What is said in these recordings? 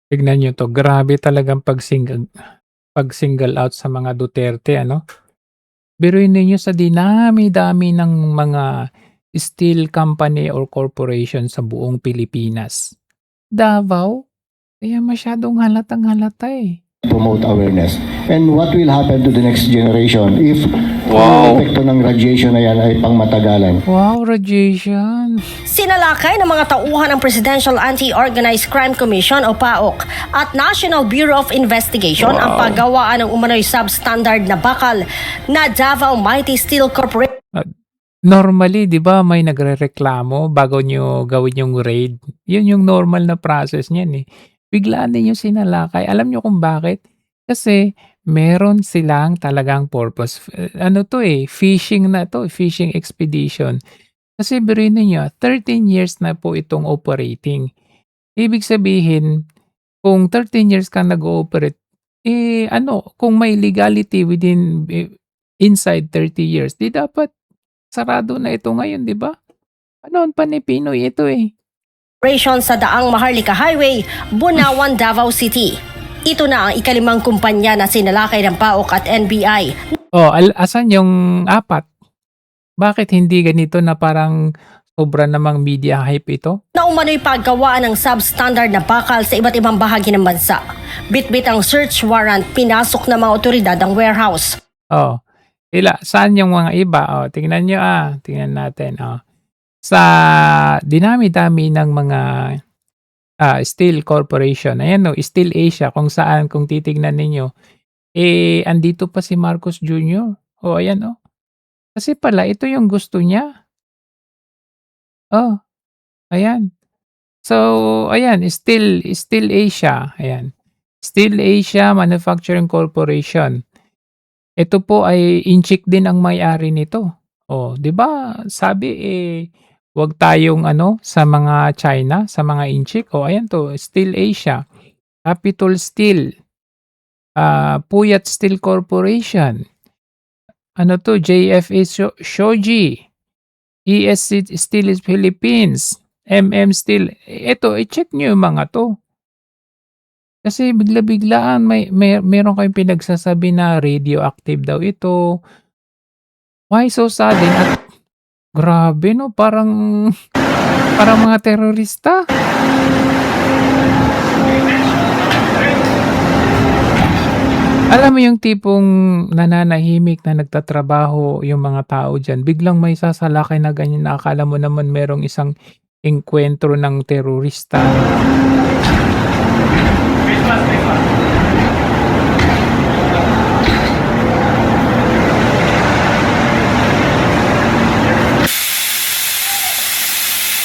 Tignan niyo 'to, grabe talagang pag-single out sa mga Duterte ano. Biruin ninyo sa dinami-dami ng mga steel company or corporation sa buong Pilipinas. Davao, kaya masyadong halatang-halata, eh. Promote awareness. And what will happen to the next generation if kung yung Wow! epekto ng radiation na yan ay pangmatagalan? Wow, radiation. Sinalakay ng mga tauhan ng Presidential Anti-Organized Crime Commission o PAOK at National Bureau of Investigation ang Wow. paggawaan ng umano'y substandard na bakal na Davao Mighty Steel Corporation. Normally 'di ba may nagrereklamo bago niyo gawin yung raid, yun yung normal na process niyan, eh. Biglaan ninyong sinalakay, alam niyo kung bakit? Kasi meron silang talagang purpose, ano 'to, eh, fishing na 'to, fishing expedition. Kasi biruin ninyo, 13 years na po itong operating. Ibig sabihin kung 13 years kang nag-ooperate, eh, ano kung may legality inside 30 years, 'di dapat sarado na ito ngayon, 'di ba? Ano, Panay-Pinoy ito, eh. Sa Daang Maharlika Highway, Bunawan, Davao City. Ito na ang ikalimang kumpanya na sinalakay ng PAOK at NBI. Oh, asan yung apat? Bakit hindi ganito na parang sobra namang media hype ito? Na umano'y paggawaan ng substandard na bakal sa iba't ibang bahagi ng bansa. Bitbit ang search warrant, pinasok ng mga otoridad ang warehouse. Oh, saan yung mga iba? Oh, tingnan niyo, tingnan natin, oh. Sa dinami-dami ng mga, steel corporation, ayan, oh, Steel Asia kung saan kung titignan ninyo, eh, andito pa si Marcos Jr. Oh, ayan, oh. Kasi pala ito yung gusto niya. Oh, ayan. So, ayan, Steel Asia, ayan. Steel Asia Manufacturing Corporation. Ito po ay Inchik din ang may-ari nito. Oh, 'di ba sabi, eh, 'wag tayong ano sa mga China, sa mga Inchik. Oh, ayan 'to, Steel Asia, Capitol Steel, Puyat Steel Corporation, ano 'to, JFA Shoji, ESC Steel Philippines, Steel. Eto, i-check niyo yung mga 'to. Kasi bigla-biglaan meron kayong pinagsasabi na radioactive daw ito. Why so sudden at grabe 'no, parang parang mga terorista. Alam mo yung tipong nananahimik na nagtatrabaho yung mga tao diyan, biglang may sasalakay na ganyan na akala mo naman merong isang engkwentro ng terorista.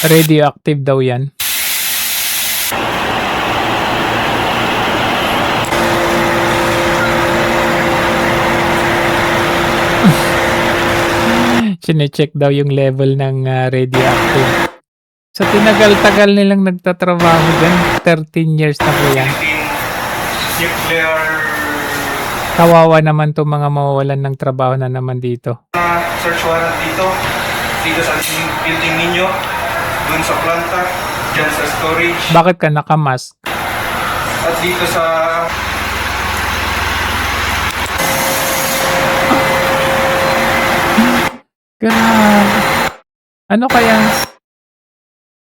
Radioactive daw 'yan. Chine-check daw yung level ng, radioactive. Sa tinagal-tagal nilang nagtatrabaho diyan, 13 years na po 'yan. Nuclear Kawawa naman 'tong mga mawawalan ng trabaho na naman dito. search warrant dito sa building ninyo, dun sa planta, dyan sa storage, Bakit ka naka-mask? at dito sa Grabe. Ano kayang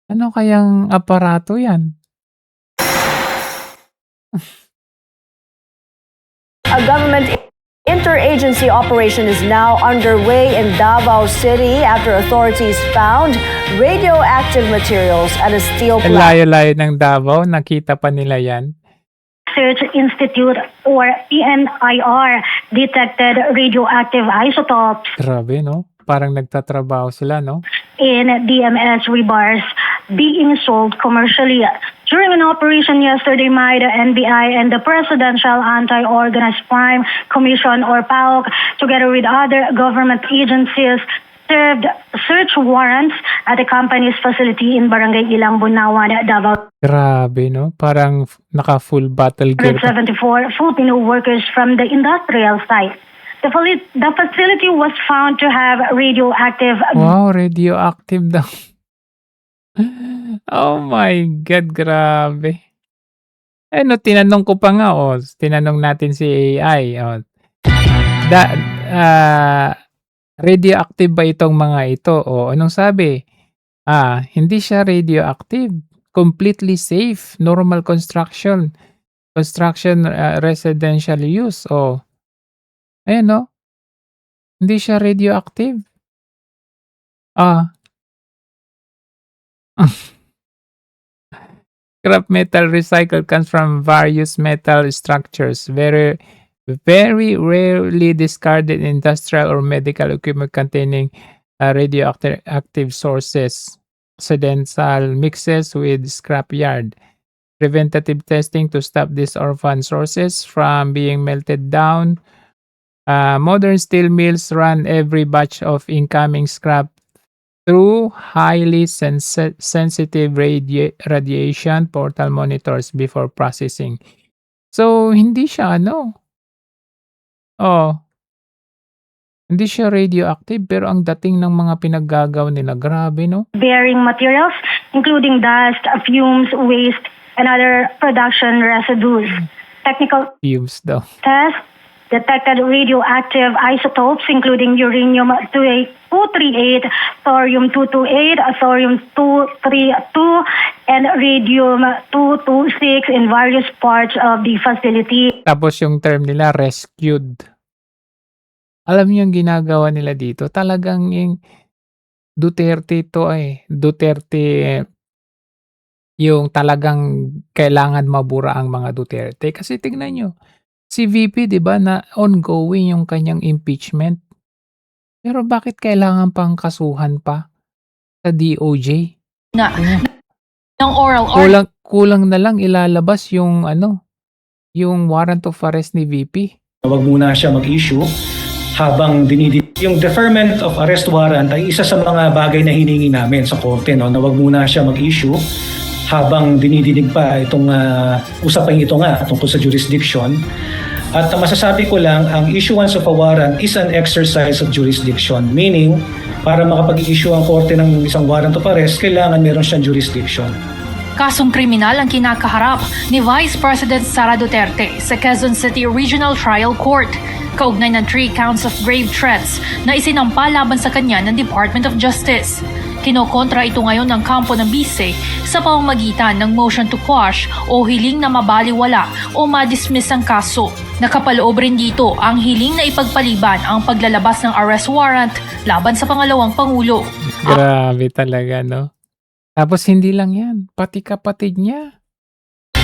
ano kayang aparato 'yan? A government interagency operation is now underway in Davao City after authorities found radioactive materials at a steel Ang plant. layo-layo ng Davao, nakita pa nila 'yan. Research Institute or PNIR detected radioactive isotopes Grabe 'no, parang nagtatrabaho sila 'no? in DMS rebars being sold commercially. During an operation yesterday, the NBI and the Presidential Anti-Organized Crime Commission or PAOK, together with other government agencies, served search warrants at the company's facility in Barangay Ilang, Bunawan, Davao. Grabe 'no, parang naka-full battle gear ka. 174 Filipino workers from the industrial site. The facility was found to have radioactive. Wow, radioactive daw. Oh my God, grabe. Ano, tinanong ko pa nga, tinanong natin si AI, da radioactive ba itong mga ito? Anong sabi? Hindi siya radioactive, completely safe, normal construction, residential use. Ayan, hindi siya radioactive. Scrap metal recycled comes from various metal structures, very rarely discarded industrial or medical equipment containing radioactive sources, accidental mixes with scrapyard. Preventative testing to stop these orphan sources from being melted down. Modern steel mills run every batch of incoming scrap through highly sensitive radiation portal monitors before processing. So, hindi siya hindi siya radioactive, pero ang dating ng mga pinaggagawa nila, grabe, no? Bearing materials, including dust, fumes, waste, and other production residues. Technical Fumes daw. test detected radioactive isotopes including uranium-238, thorium-228, thorium-232, and radium-226 in various parts of the facility. Tapos yung term nila, rescued. Alam niyo yung ginagawa nila dito? Talagang yung Duterte Duterte yung talagang kailangan mabura ang mga Duterte. Kasi tignan nyo, si VP, di ba, na ongoing yung kanyang impeachment. Pero bakit kailangan pang kasuhan pa sa DOJ? ng oral Kulang na lang ilalabas yung yung warrant of arrest ni VP. Huwag muna siya mag-issue habang dinidig. Yung deferment of arrest warrant ay isa sa mga bagay na hiningi namin sa korte, no? Na huwag muna siya mag-issue habang dinidinig pa itong usapang ito nga tungkol sa jurisdiction. At masasabi ko lang, ang issuance of a warrant is an exercise of jurisdiction. Meaning, para makapag-issue ang korte ng isang warrant of arrest, kailangan meron siyang jurisdiction. Kasong kriminal ang kinakaharap ni Vice President Sara Duterte sa Quezon City Regional Trial Court. Kaugnay ng 3 counts of grave threats na isinampa laban sa kanya ng Department of Justice. Kinokontra ito ngayon ng kampo ng bise sa pamamagitan ng motion to quash o hiling na mabaliwala o madismiss ang kaso. Nakapaloob rin dito ang hiling na ipagpaliban ang paglalabas ng arrest warrant laban sa pangalawang Pangulo. Grabe talaga, no? Tapos hindi lang yan, pati kapatid niya.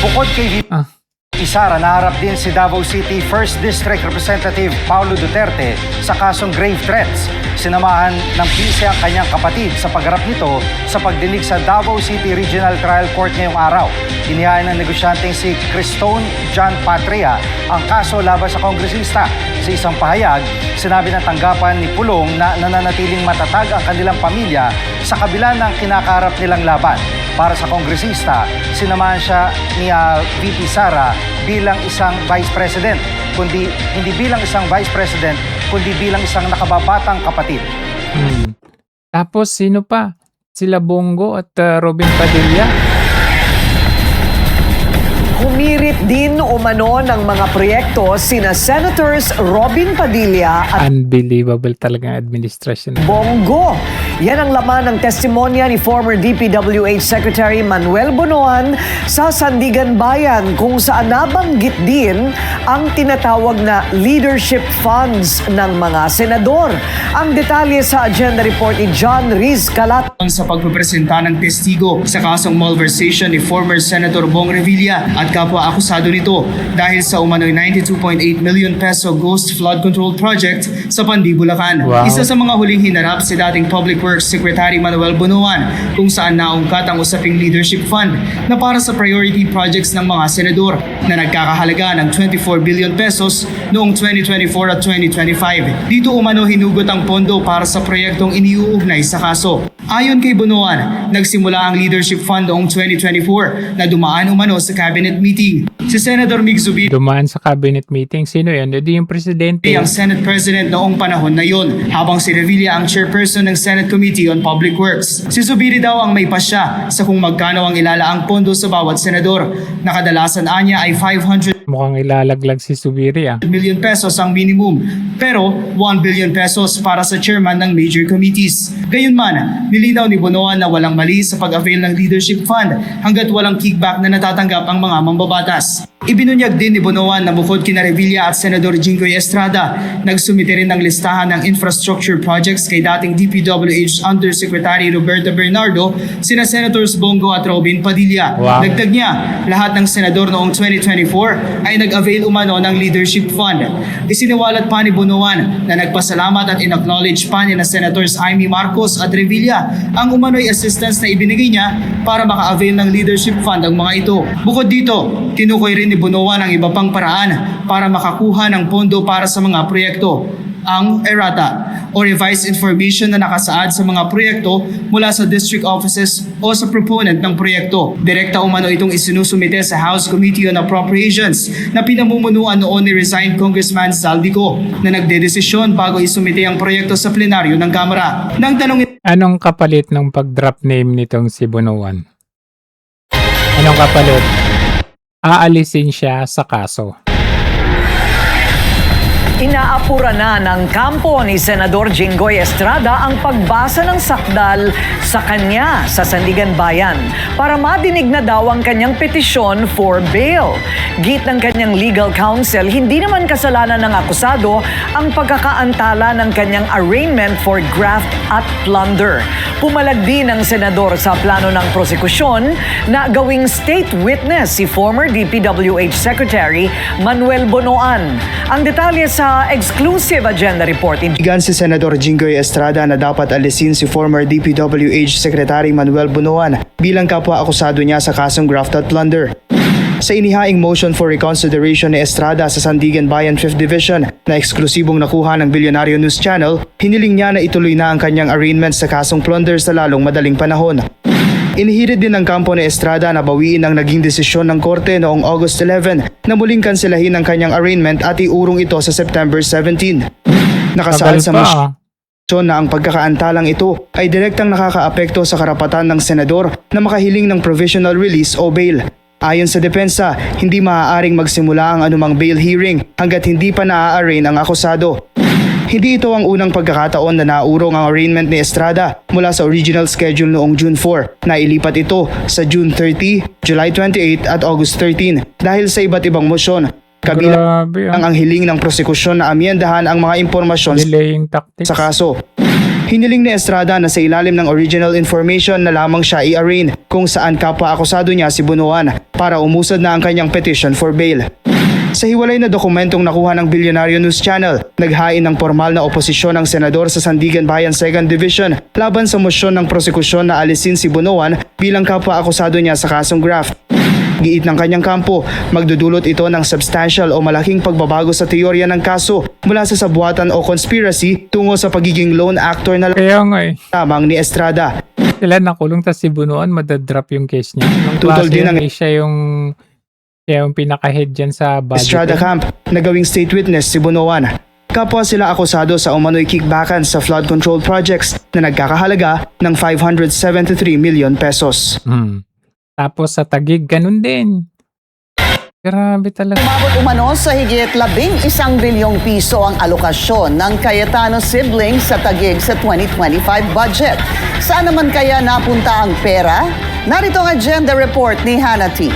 Bukod kay VP Sara, naharap din si Davao City 1st District Representative Paulo Duterte sa kasong grave threats. Sinamahan ng PISE ang kanyang kapatid sa pagharap nito sa pagdinig sa Davao City Regional Trial Court ngayong araw. Inihain ng negosyanteng si Cristone John Patria ang kaso laban sa kongresista. Sa isang pahayag, sinabi ng tanggapan ni Pulong na nananatiling matatag ang kanilang pamilya sa kabila ng kinakaharap nilang laban. Para sa kongresista, sinamahan siya ni VP Sara bilang isang Vice President, kundi hindi bilang isang Vice President, kundi bilang isang nakababatang kapatid. Tapos sino pa? Sila Bongo at Robin Padilla. Humirit din umano ng mga proyekto sina Senators Robin Padilla at Unbelievable talaga ang administrasyon. Bongo. Yan ang laman ng testimonya ni former DPWH Secretary Manuel Bonoan sa Sandigan Bayan, kung saan nabanggit din ang tinatawag na leadership funds ng mga senador. Ang detalye sa agenda report ni John Riz Calat. Sa pagpapresenta ng testigo sa kasong malversation ni former Senator Bong Revilla at kapwa-akusado nito dahil sa umano'y 92.8 million peso ghost flood control project sa Pandi, Bulacan. Wow. Isa sa mga huling hinarap si dating Public Works Secretary Manuel Bonoan, kung saan naungkat ang usaping leadership fund na para sa priority projects ng mga senador na nagkakahalaga ng 24 billion pesos noong 2024 at 2025. Dito umano hinugot ang pondo para sa proyektong iniuugnay sa kaso. Ayon kay Bunuan, nagsimula ang Leadership Fund noong 2024 na dumaan umano sa cabinet meeting. Si Senator Mig Zubiri Dumaan sa cabinet meeting. Sino yan? Hindi yung presidente. ang Senate President noong panahon na yon, habang si Revilla ang chairperson ng Senate Committee on Public Works. Si Zubiri daw ang may pasya sa kung magkano ang ilalaang pondo sa bawat senador. Nakadalasan anya ay 500 Mukhang ilalaglag si Zubiri million pesos ang minimum, pero 1 billion pesos para sa chairman ng major committees. Gayunman, nilinaw ni Bunuan na walang mali sa pag-avail ng Leadership Fund hanggat walang kickback na natatanggap ang mga mambabatas. Ibinunyag din ni Bunuan na bukod kina Revilla at Senador Jinggoy Estrada, nagsumite rin ng listahan ng infrastructure projects kay dating DPWH Undersecretary Roberto Bernardo, sina Senators Bongo at Robin Padilla. Wow. Dagdag niya, lahat ng senador noong 2024 ay nag-avail umano ng Leadership Fund. Isiniwalat pa ni Bunuan na nagpasalamat at in-acknowledge pa ni na Senators Amy Marcos at Revilla ang umano'y assistance na ibinigay niya para maka-avail ng Leadership Fund ang mga ito. Bukod dito, tinukoy rin ni Bunuan ang iba pang paraan para makakuha ng pondo para sa mga proyekto. Ang errata o revised information na nakasaad sa mga proyekto mula sa district offices o sa proponent ng proyekto. Direkta umano itong isinusumite sa House Committee on Appropriations na pinamumunuan noon ni resigned Congressman Saldico na nagdedesisyon bago isumite ang proyekto sa plenaryo ng Kamara. Nang tanongin Anong kapalit ng pag-drop name nitong si Bunuan? Anong kapalit? Aalisin siya sa kaso. Inaapura na ng kampo ni Senador Jinggoy Estrada ang pagbasa ng sakdal sa kanya sa Sandigan Bayan para madinig na daw ang kanyang petisyon for bail. Git ng kanyang legal counsel, hindi naman kasalanan ng akusado ang pagkakaantala ng kanyang arraignment for graft at plunder. Pumalag din ang senador sa plano ng prosekusyon na gawing state witness si former DPWH Secretary Manuel Bonoan. Ang detalye sa exclusive agenda report. Ibigan si Senador Jinggoy Estrada na dapat alisin si former DPWH Secretary Manuel Bonoan bilang kapwa-akusado niya sa kasong graft at plunder. Sa inihaing motion for reconsideration ni Estrada sa Sandigan Bayan 5th Division na eksklusibong nakuha ng Billionario News Channel, hiniling niya na ituloy na ang kanyang arraignment sa kasong plunder sa lalong madaling panahon. Inihirit din ng kampo ni Estrada na bawiin ang naging desisyon ng korte noong August 11 na muling kanselahin ang kanyang arraignment at iurong ito sa September 17. Nakasaad sa motion na ang pagkakaantalang ito ay direktang nakakaapekto sa karapatan ng senador na makahiling ng provisional release o bail. Ayon sa depensa, hindi maaaring magsimula ang anumang bail hearing hanggat hindi pa naa-arraign ang akusado. Hindi ito ang unang pagkakataon na naurong ang arraignment ni Estrada mula sa original schedule noong June 4. Nailipat ito sa June 30, July 28 at August 13 dahil sa iba't ibang motion. Kabilang ang hiling ng prosekusyon na amyendahan ang mga impormasyon sa kaso. Hiniling ni Estrada na sa ilalim ng original information na lamang siya i-arraign kung saan kapwa-akusado niya si Bunuan para umusad na ang kanyang petition for bail. Sa hiwalay na dokumentong nakuha ng Billionario News Channel, naghain ng formal na oposisyon ng senador sa Sandigan Bayan 2nd Division laban sa mosyon ng prosekusyon na alisin si Bunuan bilang kapwa-akusado niya sa kasong graft. Giit ng kanyang kampo, magdudulot ito ng substantial o malaking pagbabago sa teorya ng kaso mula sa sabuatan o conspiracy tungo sa pagiging lone actor na lamang ni Estrada. Sila nakulong tas si Bunuan madadrop yung case niya. Tutol din ang siya yung pinaka-head dyan sa budget. Estrada camp na gawing state witness si Bunuan. Kapwa sila akusado sa umano'y kickbackan sa flood control projects na nagkakahalaga ng 573 million pesos. Tapos sa Taguig, ganun din. Grabe talaga. Umabot umano sa higit 11 bilyong piso ang alokasyon ng Cayetano siblings sa Taguig sa 2025 budget. Saan naman kaya napunta ang pera? Narito ang agenda report ni Hannah T.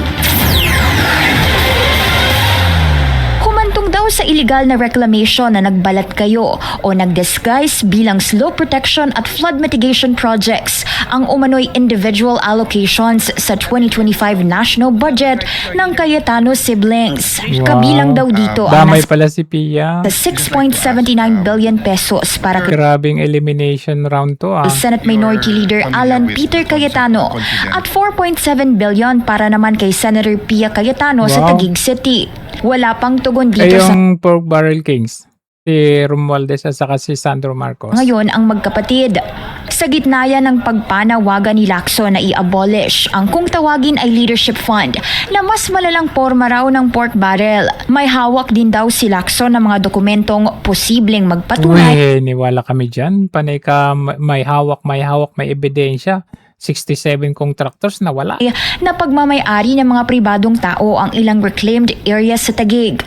Humantong daw sa illegal na reclamation na nagbalat kayo o nag-disguise bilang slope protection at flood mitigation projects ang umano'y individual allocations sa 2025 national budget ng Cayetano siblings. Wow. Kabilang daw dito ang damay pala si Pia. sa 6.79 billion pesos para kay Grabing elimination round to Senate Minority Leader Alan Peter Cayetano at 4.7 billion para naman kay Senator Pia Cayetano sa Wow. Taguig City. Wala pang tugon Ay, dito sa yung yung pork barrel kings, si Romualdez at saka si Sandro Marcos. Ngayon ang magkapatid. Sa gitna yan ng pagpanawagan ni Lacson na i-abolish ang kung tawagin ay leadership fund na mas malalang porma raw ng pork barrel. May hawak din daw si Lacson ng mga dokumentong posibleng magpatunay Uy, niwala kami dyan. Panay ka, may hawak, may ebidensya. 67 contractors na wala. na pagmamayari ng mga pribadong tao ang ilang reclaimed areas sa Taguig.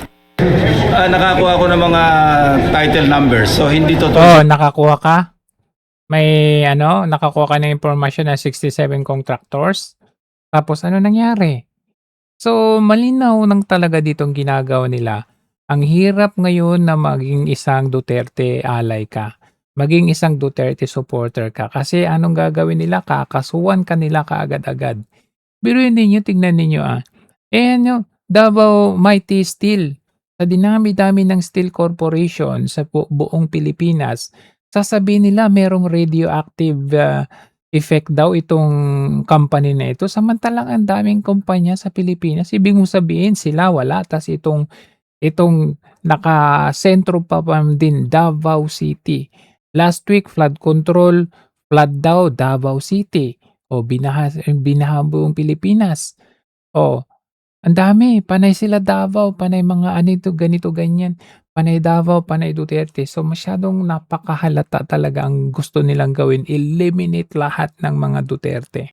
Nakakuha ko ng mga title numbers. So hindi Oh, nakakuha ka? May nakakuha ka ng impormasyon na 67 contractors? Tapos ano nangyari? So malinaw nang talaga ditong ginagawa nila. Ang hirap ngayon na maging isang Duterte ally ka. Maging isang Duterte supporter ka. Kasi anong gagawin nila? Kakasuhan ka nila kaagad-agad. Biruin ninyo, tignan ninyo Davao Mighty Steel. Sa dinami-dami ng steel corporation sa buong Pilipinas, sasabihin nila merong radioactive effect daw itong company na ito. Samantalang ang daming kumpanya sa Pilipinas. Ibig mong sabihin sila wala. Tas itong nakasentro pa din Davao City. Last week, flood control, flood daw Davao City. O binaha buong Pilipinas. O, ang dami. Panay sila Davao, panay mga ganito, ganyan. Panay Davao, panay Duterte. So masyadong napakahalata talaga ang gusto nilang gawin. Eliminate lahat ng mga Duterte.